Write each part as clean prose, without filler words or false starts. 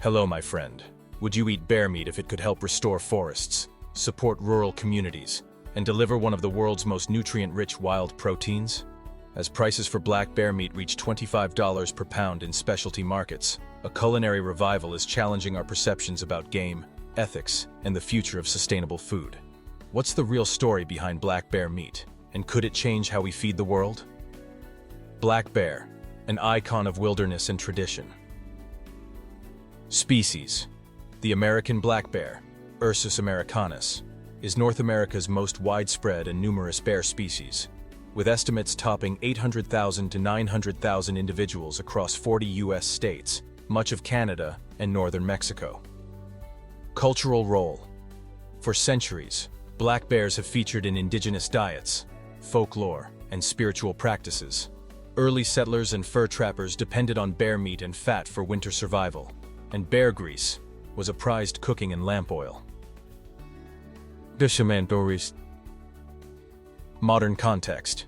Hello, my friend. Would you eat bear meat if it could help restore forests, support rural communities, and deliver one of the world's most nutrient-rich wild proteins? As prices for black bear meat reach $25 per pound in specialty markets, a culinary revival is challenging our perceptions about game, ethics, and the future of sustainable food. What's the real story behind black bear meat, and could it change how we feed the world? Black bear, an icon of wilderness and tradition. Species. The American black bear, Ursus americanus, is North America's most widespread and numerous bear species, with estimates topping 800,000 to 900,000 individuals across 40 U.S. states, much of Canada, and northern Mexico. Cultural role. For centuries, black bears have featured in indigenous diets, folklore, and spiritual practices. Early settlers and fur trappers depended on bear meat and fat for winter survival, and bear grease was a prized cooking and lamp oil. Modern context.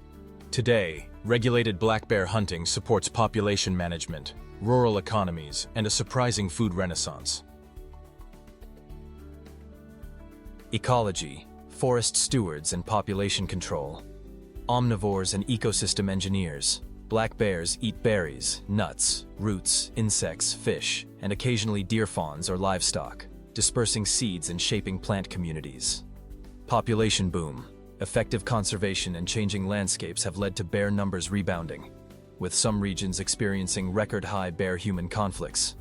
Today, regulated black bear hunting supports population management, rural economies, and a surprising food renaissance. Ecology, forest stewards and population control. Omnivores and ecosystem engineers. Black bears eat berries, nuts, roots, insects, fish, and occasionally deer fawns or livestock, dispersing seeds and shaping plant communities. Population boom. Effective conservation and changing landscapes have led to bear numbers rebounding, with some regions experiencing record-high bear-human conflicts,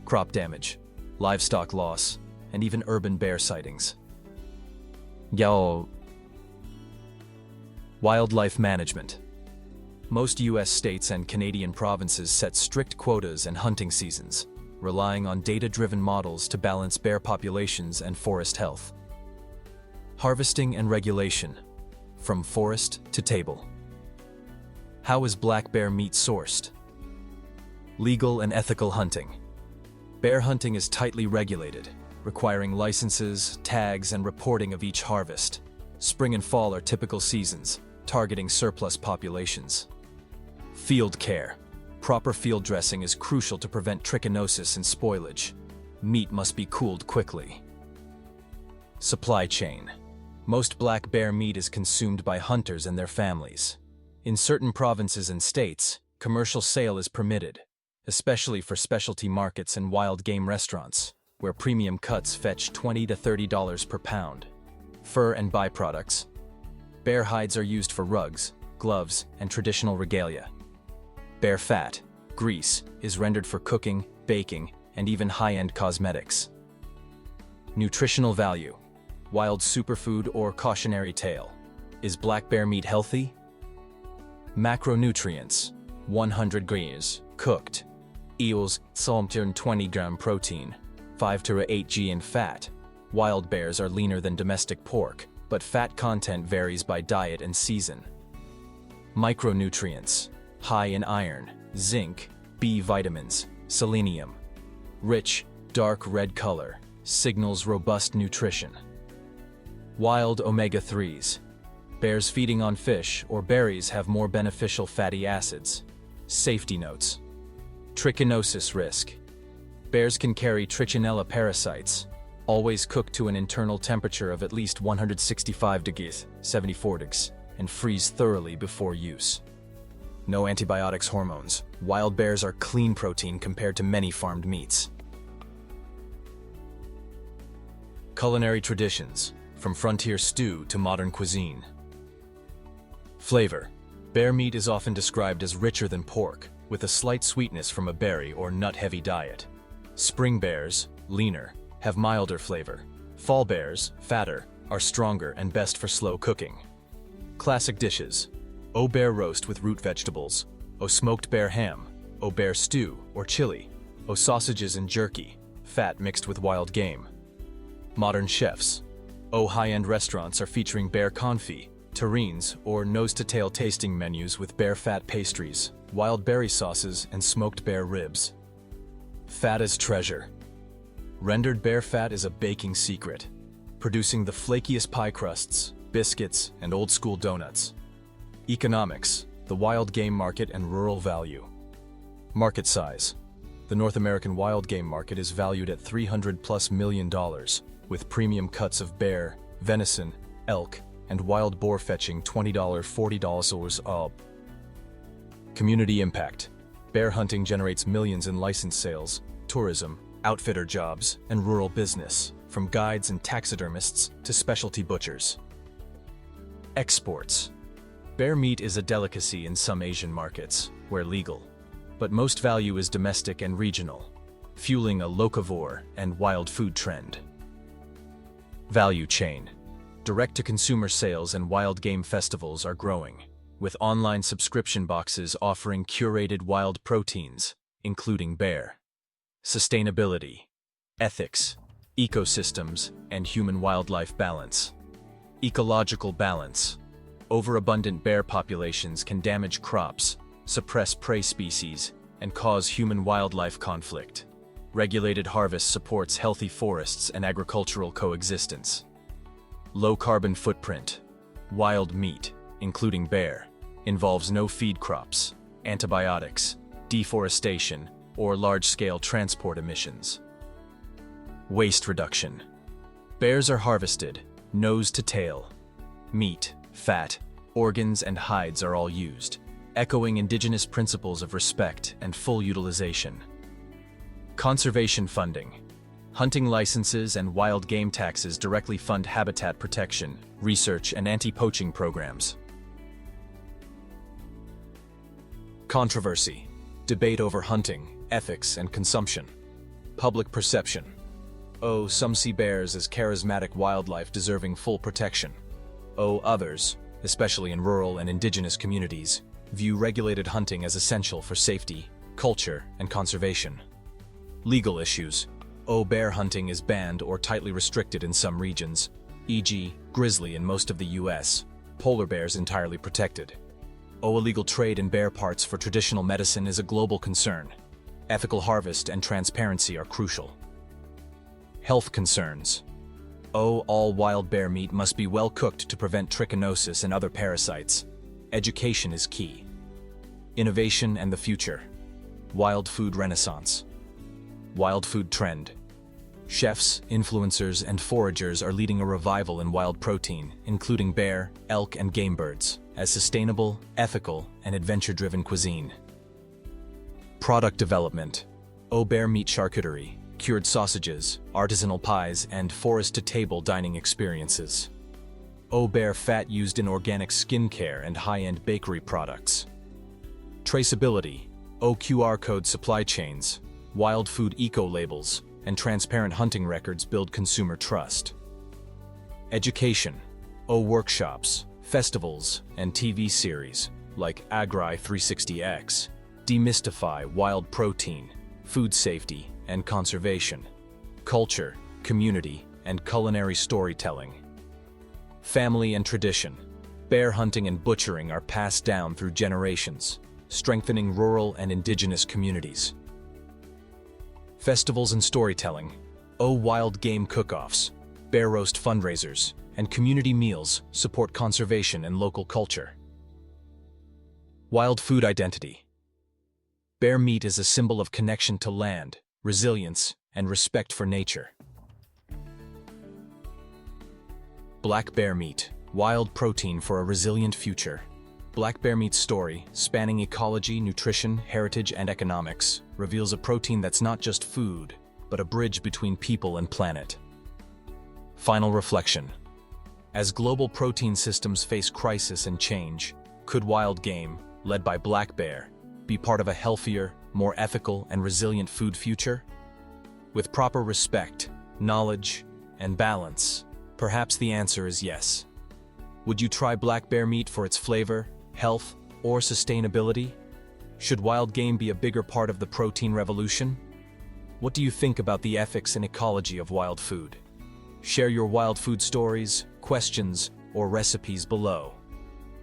crop damage, livestock loss, and even urban bear sightings. Wildlife management. Most U.S. states and Canadian provinces set strict quotas and hunting seasons, relying on data-driven models to balance bear populations and forest health. Harvesting and regulation. From forest to table. How is black bear meat sourced? Legal and ethical hunting. Bear hunting is tightly regulated, requiring licenses, tags, and reporting of each harvest. Spring and fall are typical seasons, targeting surplus populations. Field care. Proper field dressing is crucial to prevent trichinosis and spoilage. Meat must be cooled quickly. Supply chain. Most black bear meat is consumed by hunters and their families. In certain provinces and states, commercial sale is permitted, especially for specialty markets and wild game restaurants, where premium cuts fetch $20 to $30 per pound. Fur and byproducts. Bear hides are used for rugs, gloves, and traditional regalia. Bear fat, grease, is rendered for cooking, baking, and even high-end cosmetics. Nutritional value. Wild superfood or cautionary tale. Is black bear meat healthy? Macronutrients. 100 grams, cooked. Eels, 20 gram protein, 5 to 8 g in fat. Wild bears are leaner than domestic pork, but fat content varies by diet and season. Micronutrients. High in iron, zinc, B vitamins, selenium. Rich, dark red color, signals robust nutrition. Wild omega-3s. Bears feeding on fish or berries have more beneficial fatty acids. Safety notes. Trichinosis risk. Bears can carry trichinella parasites. Always cook to an internal temperature of at least 165 degrees, 74 degrees, and freeze thoroughly before use. No antibiotics, hormones. Wild bears are clean protein compared to many farmed meats. Culinary traditions, from frontier stew to modern cuisine. Flavor. Bear meat is often described as richer than pork, with a slight sweetness from a berry or nut-heavy diet. Spring bears, leaner, have milder flavor. Fall bears, fatter, are stronger and best for slow cooking. Classic dishes. Bear roast with root vegetables, smoked bear ham, bear stew or chili, sausages and jerky, fat mixed with wild game. Modern chefs. High-end restaurants are featuring bear confit, terrines, or nose-to-tail tasting menus with bear fat pastries, wild berry sauces, and smoked bear ribs. Fat as treasure. Rendered bear fat is a baking secret, producing the flakiest pie crusts, biscuits, and old-school donuts. Economics, the wild game market and rural value. Market size. The North American wild game market is valued at $300+ million, with premium cuts of bear, venison, elk, and wild boar fetching $20, $40 up. Community impact. Bear hunting generates millions in license sales, tourism, outfitter jobs, and rural business, from guides and taxidermists to specialty butchers. Exports. Bear meat is a delicacy in some Asian markets, where legal, but most value is domestic and regional, fueling a locavore and wild food trend. Value chain. Direct-to-consumer sales and wild game festivals are growing, with online subscription boxes offering curated wild proteins, including bear. Sustainability. Ethics, ecosystems, and human-wildlife balance. Ecological balance. Overabundant bear populations can damage crops, suppress prey species, and cause human-wildlife conflict. Regulated harvest supports healthy forests and agricultural coexistence. Low carbon footprint. Wild meat, including bear, involves no feed crops, antibiotics, deforestation, or large-scale transport emissions. Waste reduction. Bears are harvested, nose to tail. Meat, fat, organs, and hides are all used, echoing indigenous principles of respect and full utilization. Conservation funding. Hunting licenses and wild game taxes directly fund habitat protection, research, and anti-poaching programs. Controversy. Debate over hunting, ethics, and consumption. Public perception. Some see bears as charismatic wildlife deserving full protection. Others, especially in rural and indigenous communities, view regulated hunting as essential for safety, culture, and conservation. Legal issues. Bear hunting is banned or tightly restricted in some regions, e.g., grizzly in most of the US, polar bears entirely protected. Illegal trade in bear parts for traditional medicine is a global concern. Ethical harvest and transparency are crucial. Health concerns. All wild bear meat must be well cooked to prevent trichinosis and other parasites. Education is key. Innovation and the future. Wild food renaissance. Wild food trend. Chefs, influencers, and foragers are leading a revival in wild protein, including bear, elk, and game birds, as sustainable, ethical, and adventure-driven cuisine. Product development. Bear meat charcuterie, cured sausages, artisanal pies, and forest-to-table dining experiences. Bear fat used in organic skincare and high-end bakery products. Traceability. QR code supply chains, wild food eco-labels, and transparent hunting records build consumer trust. Education. Workshops, festivals, and TV series, like AGRI 360X, demystify wild protein, food safety, and conservation. Culture, community, and culinary storytelling. Family and tradition. Bear hunting and butchering are passed down through generations, strengthening rural and indigenous communities. Festivals and storytelling. Wild game cook-offs, bear roast fundraisers, and community meals support conservation and local culture. Wild food identity. Bear meat is a symbol of connection to land, resilience, and respect for nature. Black bear meat, wild protein for a resilient future. Black bear meat's story, spanning ecology, nutrition, heritage, and economics, reveals a protein that's not just food, but a bridge between people and planet. Final reflection. As global protein systems face crisis and change, could wild game, led by black bear, be part of a healthier, more ethical, and resilient food future? With proper respect, knowledge, and balance, perhaps the answer is yes. Would you try black bear meat for its flavor, health, or sustainability? Should wild game be a bigger part of the protein revolution? What do you think about the ethics and ecology of wild food? Share your wild food stories, questions, or recipes below.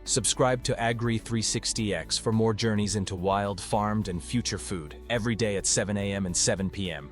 Subscribe to AGRI 360X for more journeys into wild, farmed, and future food every day at 7 a.m. and 7 p.m.